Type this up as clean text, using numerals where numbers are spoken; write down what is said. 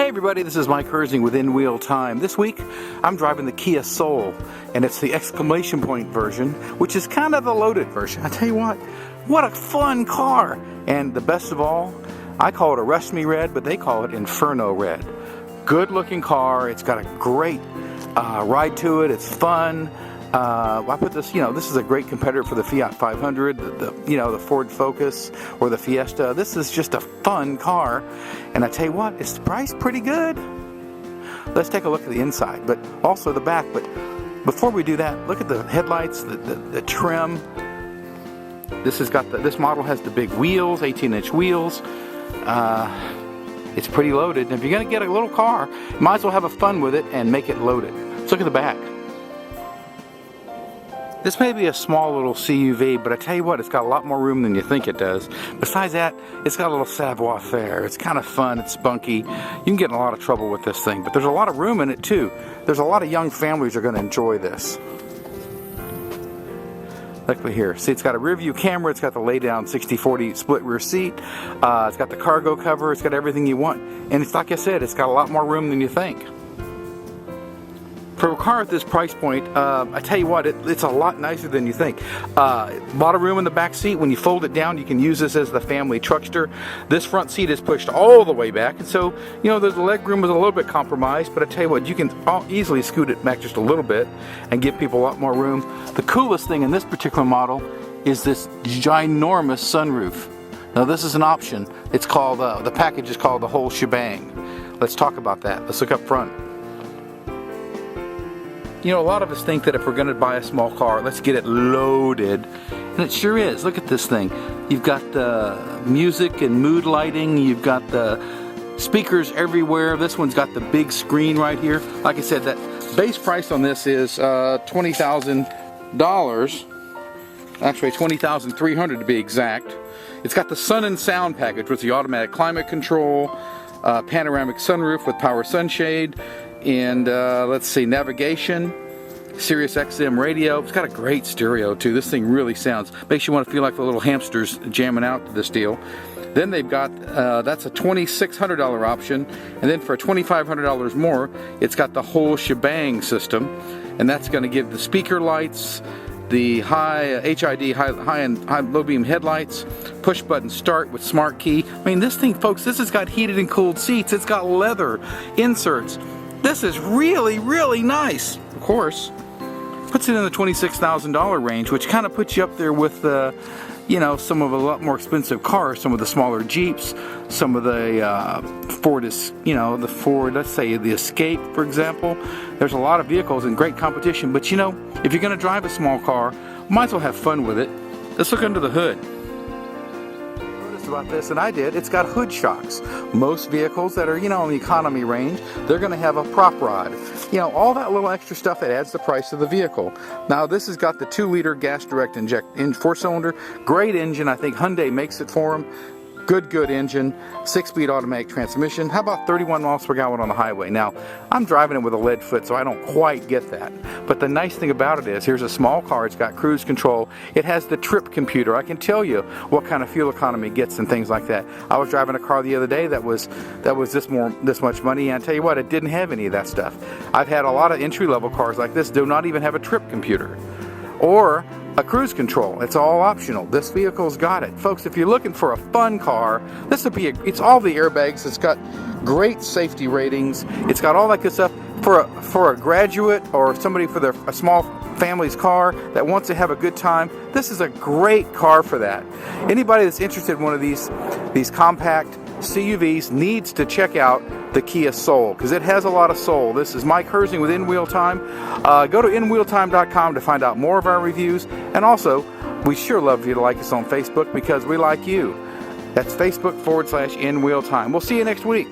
Hey everybody, this is Mike Herzing with In Wheel Time. This week I'm driving the Kia Soul, and it's the exclamation point version, which is kind of the loaded version. I tell you what a fun car! And the best of all, I call it a Rush Me Red, but they call it Inferno Red. Good looking car, it's got a great ride to it, it's fun. I put this, this is a great competitor for the Fiat 500, the Ford Focus or the Fiesta. This is just a fun car, and I tell you what, it's priced pretty good. Let's take a look at the inside, but also the back. But before we do that, look at the headlights, the trim. This model has the big wheels, 18-inch wheels. It's pretty loaded, and if you're going to get a little car, you might as well have fun with it and make it loaded. Let's look at the back. This may be a small little CUV, but I tell you what, it's got a lot more room than you think it does. Besides that, it's got a little savoir-faire. It's kind of fun, it's spunky. You can get in a lot of trouble with this thing, but there's a lot of room in it too. There's a lot of young families that are going to enjoy this. Look here. See, it's got a rear view camera, it's got the lay-down 60/40 split rear seat, it's got the cargo cover, it's got everything you want. And it's like I said, it's got a lot more room than you think. For a car at this price point, I tell you what, it's a lot nicer than you think. A lot of room in the back seat. When you fold it down, you can use this as the family truckster. This front seat is pushed all the way back, and so, the leg room is a little bit compromised, but I tell you what, you can easily scoot it back just a little bit and give people a lot more room. The coolest thing in this particular model is this ginormous sunroof. Now, this is an option. It's called, the package is called the whole shebang. Let's talk about that. Let's look up front. A lot of us think that if we're going to buy a small car, let's get it loaded. And it sure is. Look at this thing. You've got the music and mood lighting. You've got the speakers everywhere. This one's got the big screen right here. Like I said, that base price on this is $20,000. Actually, $20,300 to be exact. It's got the Sun and Sound package with the automatic climate control, panoramic sunroof with power sunshade, and let's see, navigation, Sirius XM radio. It's got a great stereo too. This thing really sounds, makes you want to feel like the little hamsters jamming out to this deal. Then they've got, that's a $2,600 option, and then for $2,500 more, it's got the whole shebang system, and that's going to give the speaker lights, the high HID, high and low beam headlights, push button start with smart key. I mean, this thing, folks, this has got heated and cooled seats. It's got leather inserts. This is really, really nice. Of course, puts it in the $26,000 range, which kind of puts you up there with some of a lot more expensive cars, some of the smaller Jeeps, some of the Ford, let's say the Escape, for example. There's a lot of vehicles in great competition, but if you're going to drive a small car, might as well have fun with it. Let's look under the hood. About this, and I did. It's got hood shocks. Most vehicles that are in the economy range, they're going to have a prop rod. All that little extra stuff that adds the price of the vehicle. Now, this has got the 2-liter gas direct inject in 4-cylinder, great engine. I think Hyundai makes it for them. Good engine, 6-speed automatic transmission. How about 31 miles per gallon on the highway? Now, I'm driving it with a lead foot, so I don't quite get that. But the nice thing about it is, here's a small car. It's got cruise control. It has the trip computer. I can tell you what kind of fuel economy it gets and things like that. I was driving a car the other day that was this much money, and I tell you what, it didn't have any of that stuff. I've had a lot of entry-level cars like this do not even have a trip computer or a cruise control. It's all optional. This vehicle's got it. Folks, if you're looking for a fun car, this would be it's all the airbags. It's got great safety ratings. It's got all that good stuff. For a graduate or somebody for a small family's car that wants to have a good time, this is a great car for that. Anybody that's interested in one of these compact CUVs needs to check out the Kia Soul, because it has a lot of soul. This is Mike Herzing with In Wheel Time. Go to inwheeltime.com to find out more of our reviews, and also we sure love you to like us on Facebook, because we like you. That's Facebook.com/In Wheel Time. We'll see you next week.